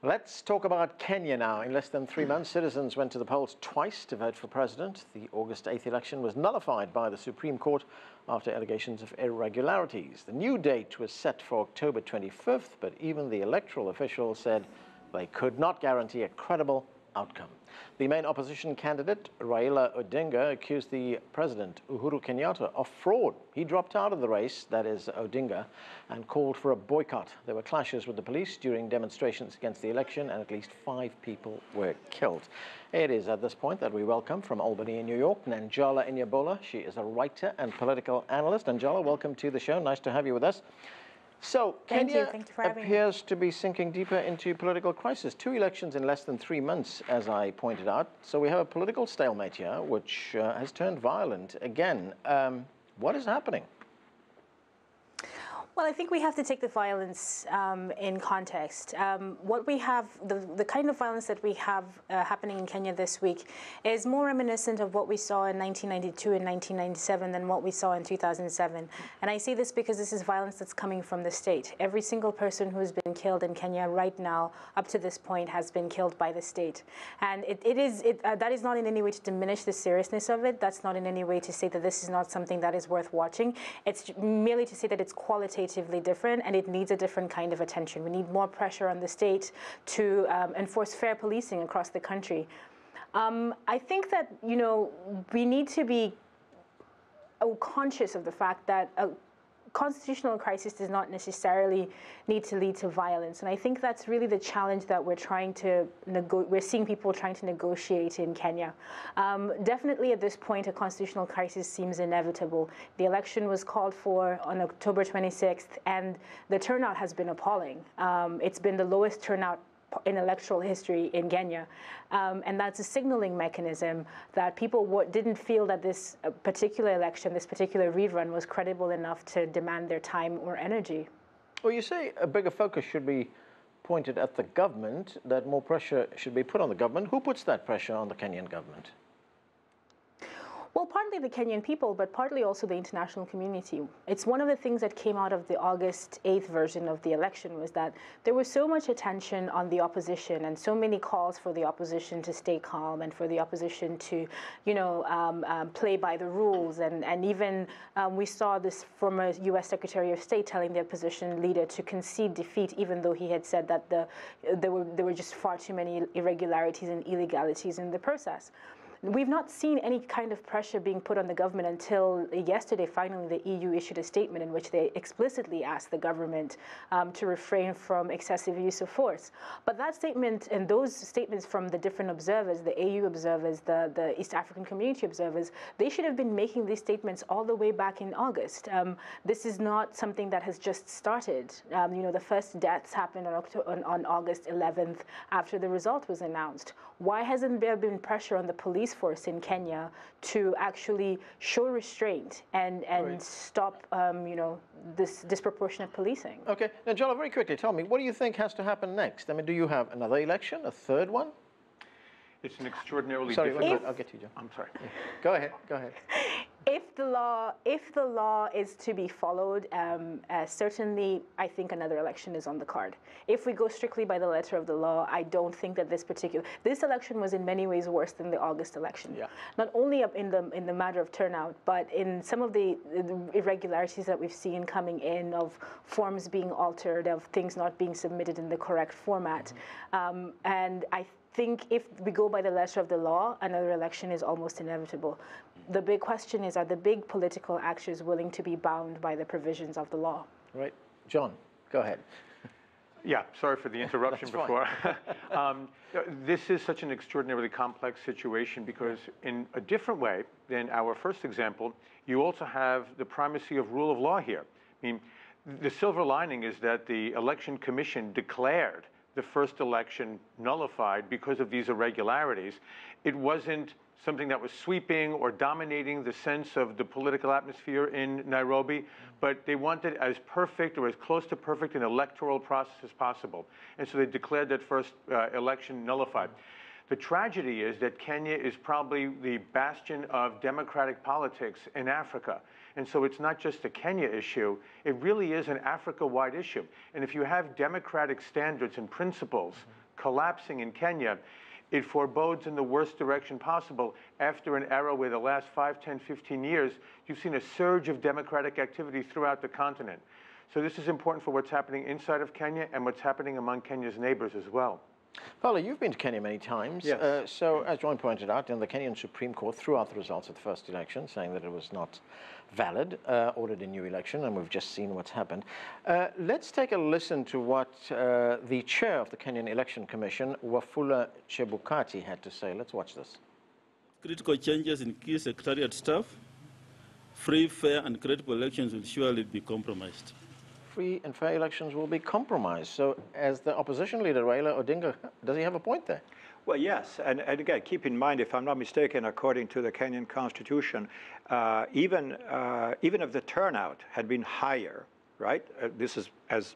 Let's talk about Kenya now. In less than 3 months, citizens went to the polls twice to vote for president. The August 8th election was nullified by the Supreme Court after allegations of irregularities. The new date was set for October 25th, but even the electoral officials said they could not guarantee a credible outcome. The main opposition candidate, Raila Odinga, accused the President Uhuru Kenyatta of fraud. He dropped out of the race, that is Odinga, and called for a boycott. There were clashes with the police during demonstrations against the election, and at least 5 people were killed. It is at this point that we welcome from Albany in New York, Nanjala Nyabola. She is a writer and political analyst. Nanjala, welcome to the show. Nice to have you with us. So, Kenya appears to be sinking deeper into political crisis. 2 elections in less than 3 months, as I pointed out. So we have a political stalemate here, which has turned violent again. What is happening? Well, I think we have to take the violence in context. What we have, the kind of violence that we have happening in Kenya this week is more reminiscent of what we saw in 1992 and 1997 than what we saw in 2007. And I say this because this is violence that's coming from the state. Every single person who's been killed in Kenya right now, up to this point, has been killed by the state. And that is not in any way to diminish the seriousness of it. That's not in any way to say that this is not something that is worth watching. It's merely to say that it's qualitatively different and it needs a different kind of attention. We need more pressure on the state to enforce fair policing across the country. I think that, you know, we need to be conscious of the fact that a constitutional crisis does not necessarily need to lead to violence. And I think that's really the challenge that we're we're seeing people trying to negotiate in Kenya. Definitely at this point, a constitutional crisis seems inevitable. The election was called for on October 26th, and the turnout has been appalling. It's been the lowest turnout in electoral history in Kenya. And that's a signaling mechanism that people didn't feel that this particular election, this particular rerun, was credible enough to demand their time or energy. Well, you say a bigger focus should be pointed at the government, that more pressure should be put on the government. Who puts that pressure on the Kenyan government? Well, partly the Kenyan people, but partly also the international community. It's one of the things that came out of the August 8th version of the election was that there was so much attention on the opposition and so many calls for the opposition to stay calm and for the opposition to, you know, play by the rules. And even we saw this former U.S. Secretary of State telling the opposition leader to concede defeat, even though he had said that there were just far too many irregularities and illegalities in the process. We've not seen any kind of pressure being put on the government until yesterday. Finally, the EU issued a statement in which they explicitly asked the government to refrain from excessive use of force. But that statement and those statements from the different observers, the AU observers, the East African community observers, they should have been making these statements all the way back in August. This is not something that has just started. You know, the first deaths happened on August 11th after the result was announced. Why hasn't there been pressure on the police force in Kenya to actually show restraint and right. Stop, you know, this disproportionate policing? Okay, now, Nanjala, very quickly, tell me, what do you think has to happen next? I mean, do you have another election, a third one? It's an extraordinarily difficult... I'll get to you, John. I'm sorry. Go ahead, go ahead. If the law is to be followed, certainly I think another election is on the card. If we go strictly by the letter of the law, I don't think that this election was in many ways worse than the August election. Yeah. Not only in the matter of turnout, but in some of the irregularities that we've seen coming in, of forms being altered, of things not being submitted in the correct format, and I think if we go by the letter of the law, another election is almost inevitable. The big question is, are the big political actors willing to be bound by the provisions of the law? Right. John, go ahead. Yeah, sorry for the interruption before. This is such an extraordinarily complex situation because in a different way than our first example, you also have the primacy of rule of law here. I mean, the silver lining is that the Election Commission declared the first election nullified because of these irregularities. It wasn't something that was sweeping or dominating the sense of the political atmosphere in Nairobi, but they wanted as perfect or as close to perfect an electoral process as possible. And so they declared that first election nullified. The tragedy is that Kenya is probably the bastion of democratic politics in Africa. And so it's not just a Kenya issue, it really is an Africa-wide issue. And if you have democratic standards and principles collapsing in Kenya, it forebodes in the worst direction possible. After an era where the last 5, 10, 15 years, you've seen a surge of democratic activity throughout the continent. So this is important for what's happening inside of Kenya and what's happening among Kenya's neighbors as well. Paolo, you've been to Kenya many times. Yes. So, as John pointed out, the Kenyan Supreme Court threw out the results of the first election, saying that it was not valid, ordered a new election, and we've just seen what's happened. Let's take a listen to what the chair of the Kenyan Election Commission, Wafula Chebukati, had to say. Let's watch this. Critical changes in key secretariat staff, free, fair, and credible elections will surely be compromised. Free and fair elections will be compromised. So, as the opposition leader, Raila Odinga, does he have a point there? Well, yes, and again, keep in mind, if I'm not mistaken, according to the Kenyan constitution, even if the turnout had been higher, right? This is, as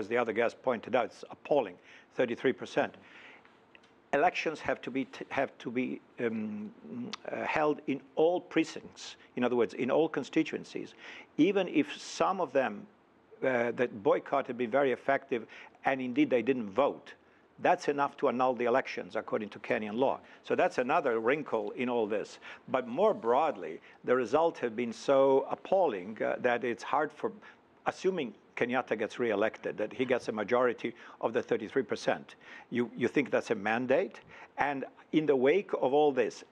the other guest pointed out, it's appalling, 33%. Elections have to be held in all precincts. In other words, in all constituencies, even if some of them that boycott had been very effective, and indeed they didn't vote. That's enough to annul the elections, according to Kenyan law. So that's another wrinkle in all this. But more broadly, the results have been so appalling that it's hard for, assuming Kenyatta gets re-elected, that he gets a majority of the 33%. You think that's a mandate? And in the wake of all this,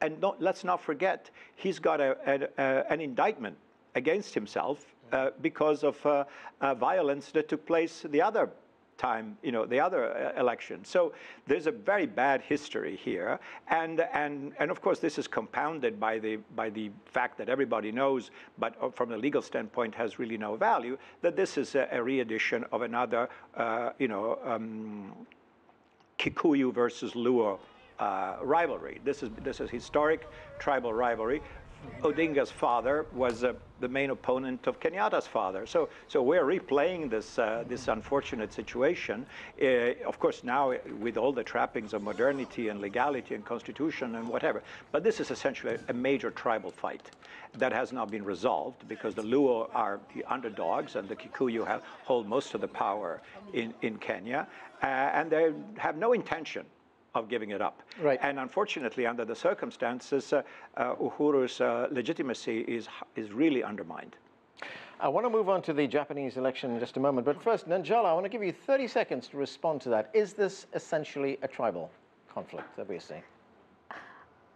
and let's not forget, he's got an indictment against himself because of violence that took place the other time, the other election. So there's a very bad history here, and of course this is compounded by the fact that everybody knows, but from a legal standpoint has really no value, that this is a re-edition of another, Kikuyu versus Luo rivalry. This is historic tribal rivalry. Odinga's father was the main opponent of Kenyatta's father. So we're replaying this unfortunate situation. Of course, now with all the trappings of modernity and legality and constitution and whatever. But this is essentially a major tribal fight that has not been resolved because the Luo are the underdogs and the Kikuyu hold most of the power in Kenya. And they have no intention of giving it up. Right. And unfortunately, under the circumstances, Uhuru's legitimacy is really undermined. I want to move on to the Japanese election in just a moment, but first, Nanjala, I want to give you 30 seconds to respond to that. Is this essentially a tribal conflict that we're seeing?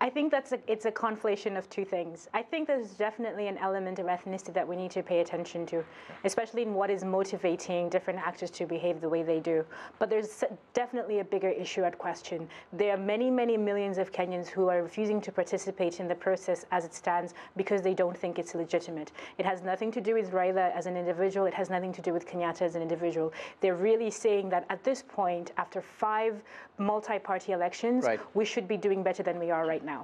I think it's a conflation of two things. I think there's definitely an element of ethnicity that we need to pay attention to, especially in what is motivating different actors to behave the way they do. But there's definitely a bigger issue at question. There are many, many millions of Kenyans who are refusing to participate in the process as it stands because they don't think it's legitimate. It has nothing to do with Raila as an individual. It has nothing to do with Kenyatta as an individual. They're really saying that at this point, after 5 multi-party elections, we should be doing better than we are right now.